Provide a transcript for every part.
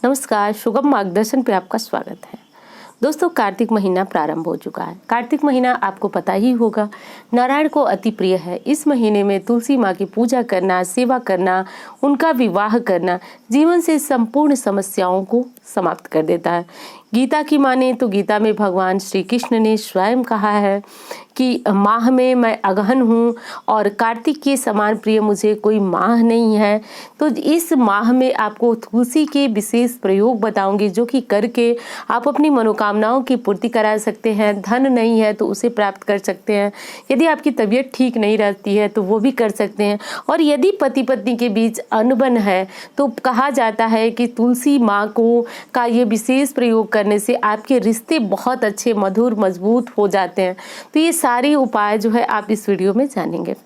नमस्कार, शुभम मार्गदर्शन पे आपका स्वागत है। दोस्तों, कार्तिक महीना प्रारंभ हो चुका है। कार्तिक महीना आपको पता ही होगा नारायण को अति प्रिय है। इस महीने में तुलसी माँ की पूजा करना, सेवा करना, उनका विवाह करना जीवन से संपूर्ण समस्याओं को समाप्त कर देता है। गीता की माने तो गीता में भगवान श्री कृष्ण ने स्वयं कहा है कि माह में मैं अगहन हूँ और कार्तिक के समान प्रिय मुझे कोई माह नहीं है। तो इस माह में आपको तुलसी के विशेष प्रयोग बताऊंगी, जो कि करके आप अपनी मनोकामनाओं की पूर्ति करा सकते हैं। धन नहीं है तो उसे प्राप्त कर सकते हैं। यदि आपकी तबीयत ठीक नहीं रहती है तो वो भी कर सकते हैं। और यदि पति पत्नी के बीच अनबन है तो कहा जाता है कि तुलसी माँ को का ये विशेष प्रयोग करने से आपके रिश्ते बहुत अच्छे, मधुर, मजबूत हो जाते हैं। तो ये सारी उपाय जो है आप इस वीडियो में जानेंगे।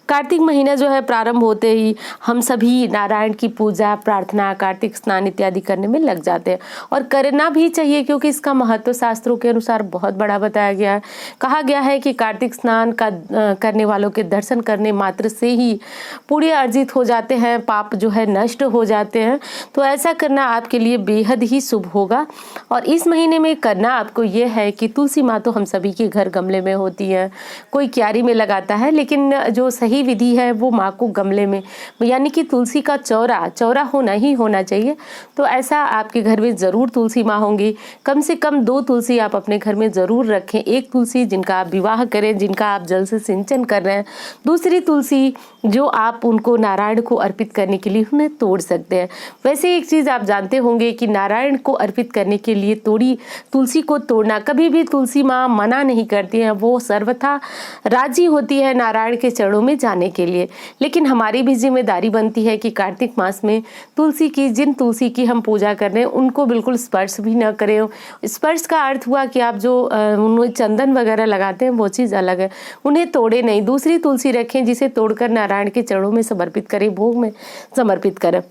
कार्तिक महीना जो है प्रारंभ होते ही हम सभी नारायण की पूजा, प्रार्थना, कार्तिक स्नान इत्यादि करने में लग जाते हैं और करना भी चाहिए, क्योंकि इसका महत्व शास्त्रों के अनुसार बहुत बड़ा बताया गया है। कहा गया है कि कार्तिक स्नान का करने वालों के दर्शन करने मात्र से ही पुण्य अर्जित हो जाते हैं, पाप जो है नष्ट हो जाते हैं। तो ऐसा करना आपके लिए बेहद ही शुभ होगा। और इस महीने में करना आपको ये है कि तुलसी माँ तो हम सभी के घर गमले में होती है, कोई क्यारी में लगाता है, लेकिन जो सही विधि है वो माँ को गमले में, यानी कि तुलसी का चौरा होना ही होना चाहिए। तो ऐसा आपके घर में जरूर तुलसी माँ होंगी। कम से कम 2 तुलसी आप अपने घर में जरूर रखें। एक तुलसी जिनका आप विवाह करें, जिनका आप जल से सिंचन कर रहे हैं, दूसरी तुलसी जो आप उनको नारायण को अर्पित करने के लिए उन्हें तोड़ सकते हैं। वैसे एक चीज आप जानते होंगे कि नारायण को अर्पित करने के लिए तोड़ी तुलसी को तोड़ना कभी भी तुलसी माँ मना नहीं करती हैं। वो सर्वथा राजी होती है नारायण के चरणों में जाने के लिए। लेकिन हमारी भी जिम्मेदारी बनती है कि कार्तिक मास में जिन तुलसी की हम पूजा कर रहे हैं उनको बिल्कुल स्पर्श भी न करें। स्पर्श का अर्थ हुआ कि आप जो उन्हें चंदन वगैरह लगाते हैं वो चीज़ अलग है, उन्हें तोड़े नहीं। दूसरी तुलसी रखें जिसे तोड़कर नारायण के चरणों में समर्पित करें, भोग में समर्पित करें।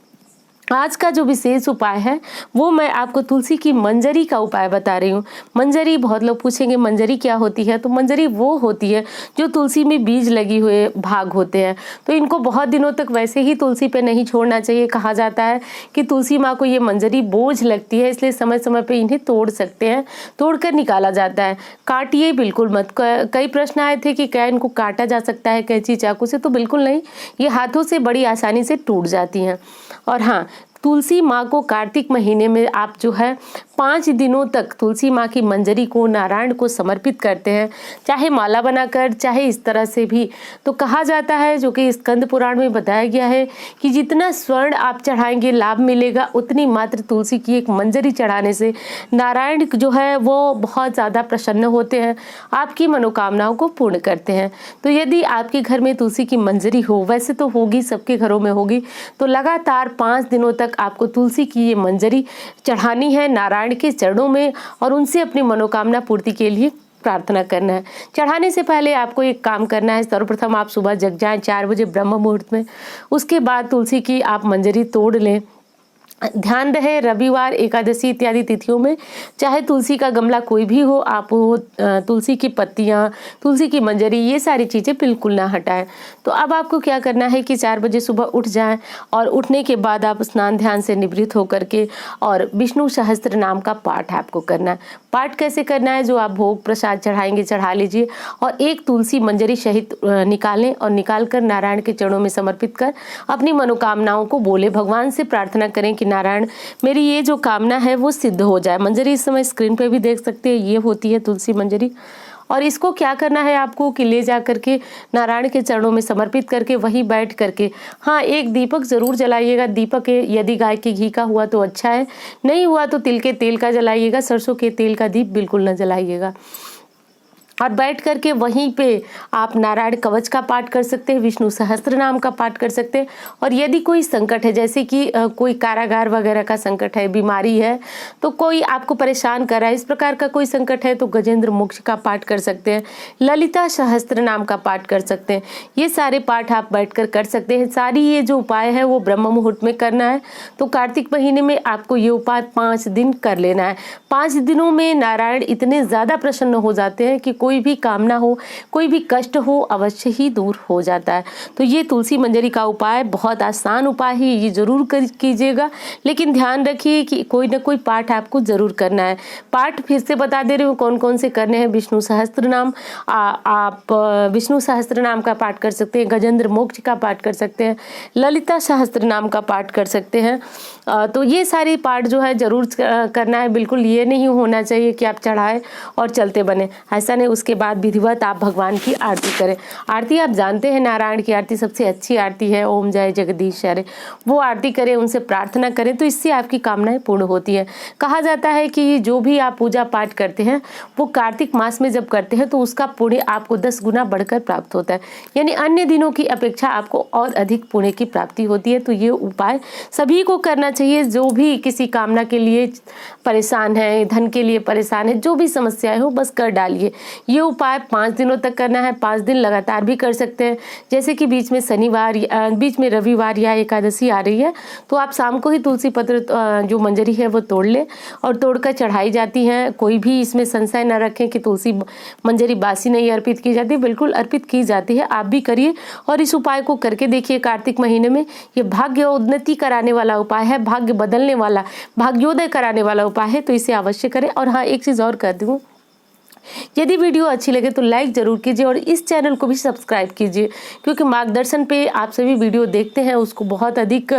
आज का जो विशेष उपाय है वो मैं आपको तुलसी की मंजरी का उपाय बता रही हूँ। मंजरी, बहुत लोग पूछेंगे मंजरी क्या होती है। तो मंजरी वो होती है जो तुलसी में बीज लगी हुए भाग होते हैं। तो इनको बहुत दिनों तक वैसे ही तुलसी पे नहीं छोड़ना चाहिए। कहा जाता है कि तुलसी माँ को ये मंजरी बोझ लगती है, इसलिए समय समय पे इन्हें तोड़ सकते हैं, तोड़कर निकाला जाता है। काटिए बिल्कुल मत। कई प्रश्न आए थे कि क्या इनको काटा जा सकता है कैंची चाकू से? तो बिल्कुल नहीं, ये हाथों से बड़ी आसानी से टूट जाती हैं। और हाँ, तुलसी माँ को कार्तिक महीने में आप जो है 5 दिनों तक तुलसी माँ की मंजरी को नारायण को समर्पित करते हैं, चाहे माला बनाकर, चाहे इस तरह से भी। तो कहा जाता है, जो कि स्कंद पुराण में बताया गया है, कि जितना स्वर्ण आप चढ़ाएंगे लाभ मिलेगा, उतनी मात्र तुलसी की एक मंजरी चढ़ाने से नारायण जो है वो बहुत ज़्यादा प्रसन्न होते हैं, आपकी मनोकामनाओं को पूर्ण करते हैं। तो यदि आपके घर में तुलसी की मंजरी हो, वैसे तो होगी, सबके घरों में होगी, तो लगातार 5 दिनों तक आपको तुलसी की ये मंजरी चढ़ानी है नारायण के चरणों में और उनसे अपनी मनोकामना पूर्ति के लिए प्रार्थना करना है। चढ़ाने से पहले आपको एक काम करना है। सर्वप्रथम आप सुबह जग जाएं 4 बजे ब्रह्म मुहूर्त में। उसके बाद तुलसी की आप मंजरी तोड़ लें। ध्यान रहे, रविवार, एकादशी इत्यादि तिथियों में चाहे तुलसी का गमला कोई भी हो, आप वो तुलसी की पत्तियां, तुलसी की मंजरी, ये सारी चीज़ें बिल्कुल ना हटाएं। तो अब आपको क्या करना है कि 4 बजे सुबह उठ जाएं और उठने के बाद आप स्नान ध्यान से निवृत्त होकर के और विष्णु सहस्त्र नाम का पाठ आपको करना है। पाठ कैसे करना है? जो आप भोग प्रसाद चढ़ाएंगे चढ़ा लीजिए और एक तुलसी मंजरी सहित निकालें और निकाल कर नारायण के चरणों में समर्पित कर अपनी मनोकामनाओं को बोले। भगवान से प्रार्थना करें कि नारायण, मेरी ये जो कामना है वो सिद्ध हो जाए। मंजरी इस समय स्क्रीन पे भी देख सकते हैं, ये होती है तुलसी मंजरी। और इसको क्या करना है आपको कि ले जा करके नारायण के चरणों में समर्पित करके वहीं बैठ करके, हाँ, एक दीपक जरूर जलाइएगा। दीपक यदि गाय के घी का हुआ तो अच्छा है, नहीं हुआ तो तिल के तेल का जलाइएगा। सरसों के तेल का दीप बिल्कुल न जलाइएगा। और बैठ करके वहीं पे आप नारायण कवच का पाठ कर सकते हैं, विष्णु सहस्त्र नाम का पाठ कर सकते हैं। और यदि कोई संकट है, जैसे कि कोई कारागार वगैरह का संकट है, बीमारी है, तो कोई आपको परेशान कर रहा है, इस प्रकार का कोई संकट है, तो गजेंद्र मोक्ष का पाठ कर सकते हैं, ललिता सहस्त्र नाम का पाठ कर सकते हैं। ये सारे पाठ आप बैठकर कर सकते हैं। सारी ये जो उपाय है वो ब्रह्म मुहूर्त में करना है। तो कार्तिक महीने में आपको ये उपाय 5 दिन कर लेना है। 5 दिनों में नारायण इतने ज़्यादा प्रसन्न हो जाते हैं कि कोई भी कामना हो, कोई भी कष्ट हो, अवश्य ही दूर हो जाता है। तो ये तुलसी मंजरी का उपाय बहुत आसान उपाय है, ये जरूर कीजिएगा। लेकिन ध्यान रखिए कि कोई ना कोई पाठ आपको जरूर करना है। पाठ फिर से बता दे रही हूँ कौन कौन से करने हैं। विष्णु सहस्त्र नाम, आप विष्णु सहस्त्र नाम का पाठ कर सकते हैं, गजेंद्र मोक्ष का पाठ कर सकते हैं, ललिता सहस्त्र नाम का पाठ कर सकते हैं। तो ये सारे पाठ जो है जरूर करना है। बिल्कुल ये नहीं होना चाहिए कि आप चढ़ाए और चलते बने, ऐसा नहीं। उसके बाद विधिवत आप भगवान की आरती करें। आरती आप जानते हैं, नारायण की आरती सबसे अच्छी आरती है, ओम जय जगदीश हरे। वो आरती करें, उनसे प्रार्थना करें, तो इससे आपकी कामनाएं पूर्ण होती है। कहा जाता है कि जो भी आप पूजा पाठ करते हैं वो कार्तिक मास में जब करते हैं तो उसका पुण्य आपको 10 गुना बढ़कर प्राप्त होता है, यानी अन्य दिनों की अपेक्षा आपको और अधिक पुण्य की प्राप्ति होती है। तो ये उपाय सभी को करना चाहिए, जो भी किसी कामना के लिए परेशान है, धन के लिए परेशान है, जो भी समस्याएं हो बस कर डालिए। ये उपाय 5 दिनों तक करना है, 5 दिन लगातार भी कर सकते हैं। जैसे कि बीच में शनिवार, बीच में रविवार या एकादशी आ रही है तो आप शाम को ही तुलसी पत्र जो मंजरी है वो तोड़ ले और तोड़कर चढ़ाई जाती हैं। कोई भी इसमें संशय न रखें कि तुलसी मंजरी बासी नहीं अर्पित की जाती, बिल्कुल अर्पित की जाती है। आप भी करिए और इस उपाय को करके देखिए। कार्तिक महीने में ये भाग्य उन्नति कराने वाला उपाय है, भाग्य बदलने वाला, भाग्योदय कराने वाला उपाय है, तो इसे अवश्य करें। और हाँ, एक चीज़ और कर दूँ, यदि वीडियो अच्छी लगे तो लाइक जरूर कीजिए और इस चैनल को भी सब्सक्राइब कीजिए, क्योंकि मार्गदर्शन पे आप सभी वीडियो देखते हैं, उसको बहुत अधिक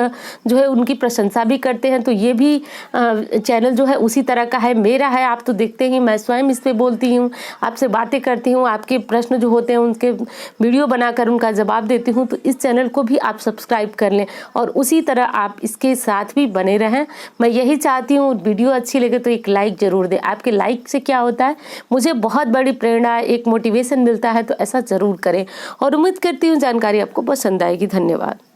जो है उनकी प्रशंसा भी करते हैं। तो ये भी चैनल जो है उसी तरह का है, मेरा है। आप तो देखते ही, मैं स्वयं इस पर बोलती हूँ, आपसे बातें करती हूँ, आपके प्रश्न जो होते हैं उनके वीडियो बनाकर उनका जवाब देती हूँ। तो इस चैनल को भी आप सब्सक्राइब कर लें और उसी तरह आप इसके साथ भी बने रहें। मैं यही चाहती हूँ। वीडियो अच्छी लगे तो एक लाइक जरूर दें। आपके लाइक से क्या होता है, मुझे बहुत बड़ी प्रेरणा, एक मोटिवेशन मिलता है। तो ऐसा जरूर करें और उम्मीद करती हूँ जानकारी आपको पसंद आएगी। धन्यवाद।